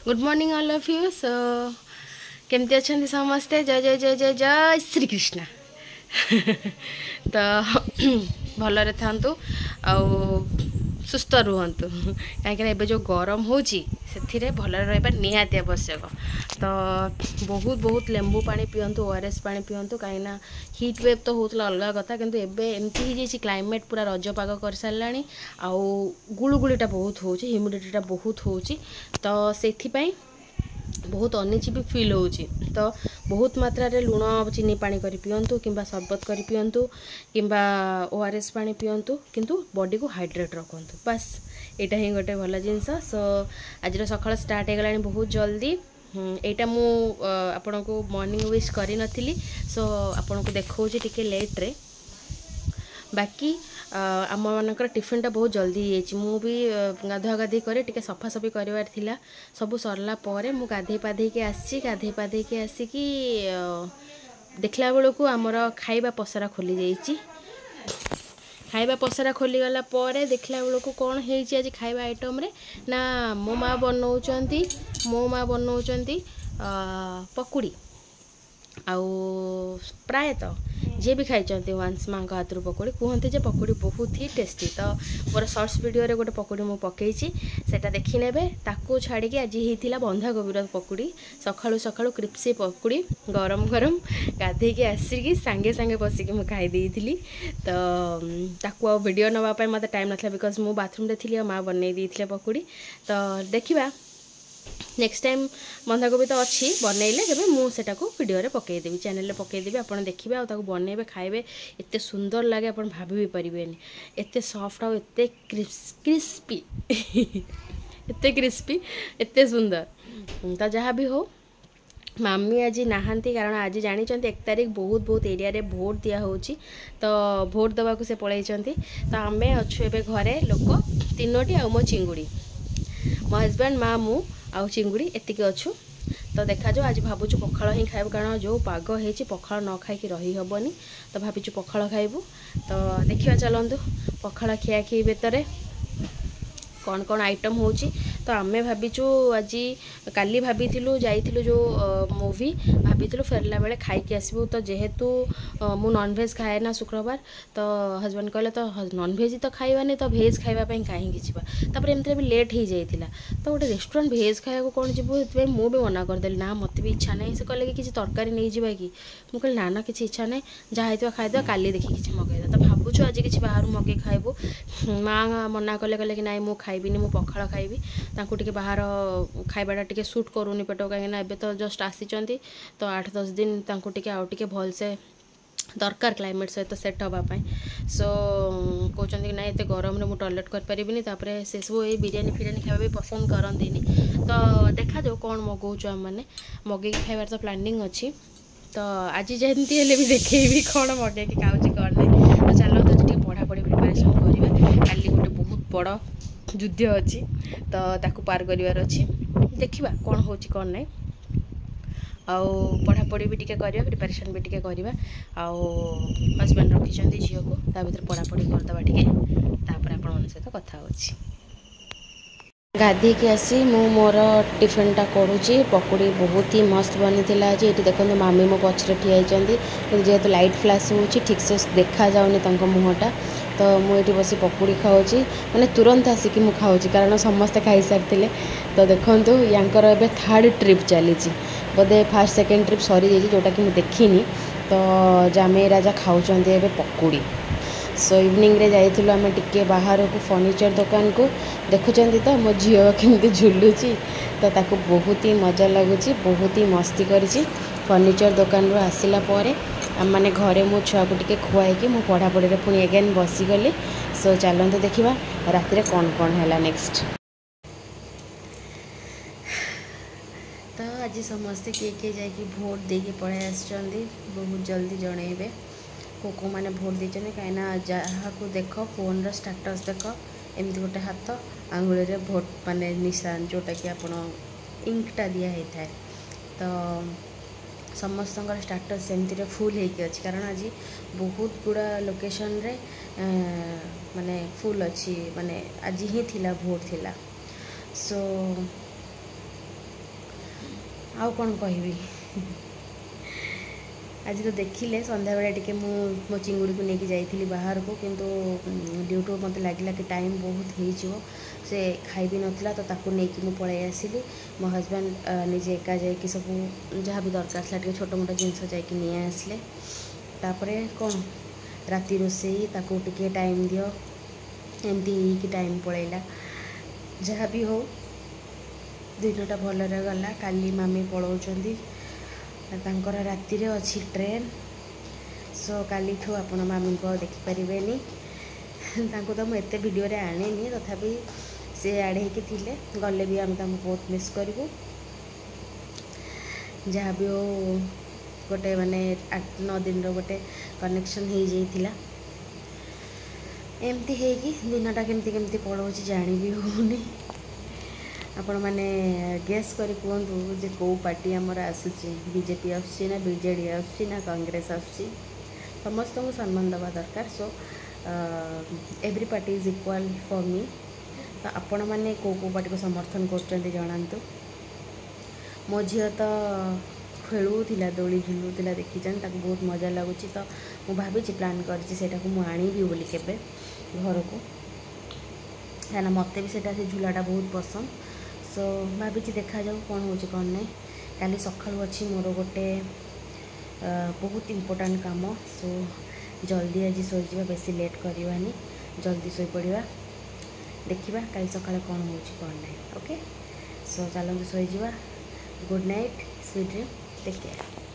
Good morning all of you. So केमती अच्छा समस्ते? जय जय जय जय जय श्री कृष्ण। तो भलरे थांतु आउ सुस्थ रुहंतु कहीं जो गरम होची से भलरे रहिबा निहाती आवश्यक। तो बहुत बहुत लेंबू पानी पियंतु, ओआरएस पानी पियंतु कहीं हीट वेव तो होतला अलग कथा, किंतु एबे एमती ही जैसी क्लाइमेट पूरा रज पाग कर सारानी आउ गुळुगुळीटा बहुत होची, ह्यूमिडिटीटा बहुत होची। तो सेथिपाई बहुत अनिजी भी फिल होची। तो बहुत मात्रा रे लुण चीनी पानी करी पियंतु किंबा शरबत करी पियंतु किंबा ओआरएस पानी पियंतु, किंतु बॉडी को हाइड्रेट रखंतु। बस एटा ही गोटे भल जिनस। सो आज सकाळ स्टार्ट हो गलानी बहुत जल्दी। एटा मु आपण को मॉर्निंग विश करी नथिली, सो आपण को देखौची टिके लेट रे। बाकी आम मानकर टिफिनटा बहुत जल्दी हो भी गाधुआ गाधी करे टिके सफासफी करार थिला। सब सरला परे मु गाधे पाधे के आसी, गाधे पाधे के आसिकी देखला बेलू आमर खाइबा पसरा खोली जाइए। खाइबा पसरा खोली गला परे देखला बेलू कौन है आज खाइबा आइटम रे ना मो माँ बनाऊँच पकुड़ी आउ प्रायतः जी भी खाई वंस माँ हाथ पकौड़ी कहते जे पकौड़ी बहुत ही टेस्टी। तो मोर शॉर्ट्स वीडियो रे गोटे पकौड़ी मु पकई सेटा देखी नेबे। ताकू छाड़ी आज होता बंधाकोबीर पकौड़ी सकाळु सकाळु क्रिप्सी पकौड़ी गरम गरम गाधे के आसिकी सांगे सांगे बसिक मु खाई देइथिली। तो ताकू आ वीडियो नवापाई मते टाइम नथला बिकॉज मु बाथरूम रे थिली, माँ बनई देइथिले पकौड़ी। तो देखिबा नेक्स्ट टाइम बंधाकोबी तो अच्छी बनइले जब मुझे वीडियो रे पकईदेवी, चैनल पकईदेवी। आप देखिए आउ बनइबे खाइबे एते सुंदर लगे आप भाभी भी पारिबेनी। एते सॉफ्ट आउ एते क्रिस्पी एते क्रिस्पी एते सुंदर। तो जहाँ भी हो मामी आज नहांती, कारण आज जानी 1 तारीख बहुत बहुत एरिया रे भोट दिया होची। तो भोट दवा को से पलैचंती। तो आमे अच्छु एबे घरे लोक 3टी आ मो चिंगुड़ी, मो हजबैंड माँ मु आउ चिंगुड़ी एतिक अच्छु। तो देखा जो आज भावुँ पखाड़ ही खाइबू, कारण जो पाग होती पखाड़ न खाई रही हेनी। तो भाविचु पखाड़ खाइबू। तो देखिए चलतु पखाड़ खियाखी भितर कौन कौन आइटम होची। तो आमे भाविचु आज काली भाभी जाइथिलु जो मूवी भाभी फेरला बेले खाइकी आसबू। तो जेहेतु मु नॉनभेज खाए ना शुक्रवार, तो हजबैंड कहले तो नॉनभेज तो खाइबानी, तो भेज खाइबापी कहीं जीवा। तापर एमती भी लेट हो जाइथिला। तो गोटे रेस्टोरेंट भेज खाया कौन जीवु, से मुझे भी मना करदेली ना मत भी इच्छा नहीं। से कहले कि किसी तरकारी नहीं जावा कि, मुझे कहली ना ना किसी इच्छा नहीं, जहाँ होता खाईदे काली देखी किसी मगैदा। तो भावुँ आज किसी बाहर मगे खाइबू। माँ मना कले कहले कि नाई मु खाइबिनी, मु पखाड़ खाइबी। तांकु टिके बाहर खाइबाटा टिके सूट करूनी पेट, कहीं एबे तो जस्ट आसीचंती। तो 8-10 दिन तांकु टिके आउ टिके भल से दरकार क्लाइमेट सहित सेट हाँपाई। सो कहते कि ना ये गरम में टॉयलेट कर पारिबिनी। तापरे से सब ये बिरियानी फिरियानी खावा भी पसंद करती। तो देखा जाओ कौन मगाऊँ आम मैंने मगे खाइबार तो प्लानिंग अच्छी। तो आज जमती हेल्ले भी देखी कौन मगे खाऊँ कौन नहीं। तो चलो तो पढ़ापढ़ी प्रिपेरेसन करवा। काली गोटे बहुत बड़ युद्ध अच्छी, तो ताकू पार करिवार अच्छी। देखिबा कौन होची कौन नहीं। आउ पढ़ापढ़ी भी टिके करवा, प्रिपेरेसन भी टिके करवा। आउ हजबैंड रखिछंती झियो को, ता भीतर पढ़ापढ़ी करदबा टिके, तापर आपण मन सहित कथा होची। गाधी के आसी मु मोर टिफिनटा करूची। पकौड़ी बहुत ही मस्त बनी थिला आज। ये देखो मामी मो पछरे ठिया होती, जेहेतु लाइट फ्लाश होची ठीक से देखा जाउनी तांको मुहटा। तो मुझे बस पकौड़ी खाऊची, मैंने तुरंत आसिकी मु खाऊची, कारण समस्ते खाई सारी। तो देखो यांकर एबे 3rd ट्रिप चली, बोधे 1st 2nd ट्रिप सरी जाइए जोटा कि मुझे देखनी। तो जामे राजा खाऊचंती एबे पकौड़ी। सो इवनिंग रे जाइथिलु आमे टिके बाहर को फर्निचर दुकान को। देखुचंती तो मो झियो केमती झुलुची, तो ताको बहुत ही मजा लगुची, बहुत ही मस्ती करिची। फर्निचर दुकान रो आसिला परे आम मैंने घरे मो छुआ को टिके खुआई मो पढ़ापढ़ी रे पुणी एगेन बसीगली। सो चलते देखिबा राति रे कौन कौन है नेक्स्ट। तो आज समस्ते किए जाकि भोट देके पढ़ाई आसचंदी, बहुत जल्दी जनइबे को मैंने भोट देते। कहीं जहाँ को देख फोन रो स्टेटस देख एमती गोटे हाथ आंगुली रे भोट माने निशान जोटा कि आप इंकटा दिया होता है। तो समस्त स्टेटस एमती फुल होगी अच्छी, कारण आज बहुत गुड़ा लोकेशन रे माने फुल अच्छी, माने आज ही थिला भोट थिला। सो आउ कौन कहबी आज तो देखिले संध्या बेले टिके मो चिंगुड़ी को लेकिन जाइली बाहर को किंतु ड्यू टू मत लगे कि टाइम बहुत हो से खाई भी नथिला तो ताकू नेकी मु पळै आसिली मो हस्बैंड निजे एका जाइकी सब जहाँ भी दरकार था टे छोट मोट जिनस जाइकी नहीं आसले तापरे कौन राति रोषेई ताकू टिके टाइम दियो एमती कि टाइम पळैला जहाँ भी हो दिनटा भलरे गला काली मामी पळौचंदी तांकर राति रे अच्छी ट्रेन सो काली ठू आपण मामी को देखि परिबेनी तांको तो मैं एते वीडियो रे आनेनी तथापि से आड़े कि थिले गले भी आम तांको बहुत मिस करू जहाँ भी हो गोटे माने 8-9 दिन रो गोटे कनेक्शन हो जाइथिला एमती है कि दिनटा केमती केमती पड़ोची जानी भी होनी आपण मैंने गेस करी कहतु जे कौ पार्टी आमर आसूची बीजेपी आसूची ना बीजेडी आसूची ना कांग्रेस आसूची समस्त को सम्मान दवा दरकार so every party is equal for me तो आपण मैंने कौ पार्टी को समर्थन कर जनातु मो झी तो खेलुला दोली झुलुला देखी बहुत मजा लगुच तो मुझे भावी प्लान कर आनीबी बोली केबे घर को क्या मत भी से झूलाटा बहुत पसंद सो भावी देखा जाऊ कौन हो कौन नहीं काली सकाळू अच्छी मोर गोटे बहुत इम्पोर्टाट काम सो जल्दी आज शोजा बेसी लेट करवानी जल्दी शोई पड़ा देखा काली सकाଳେ कौन हो कौन नहीं ओके सो चलते शोजा good night sweet dream take care.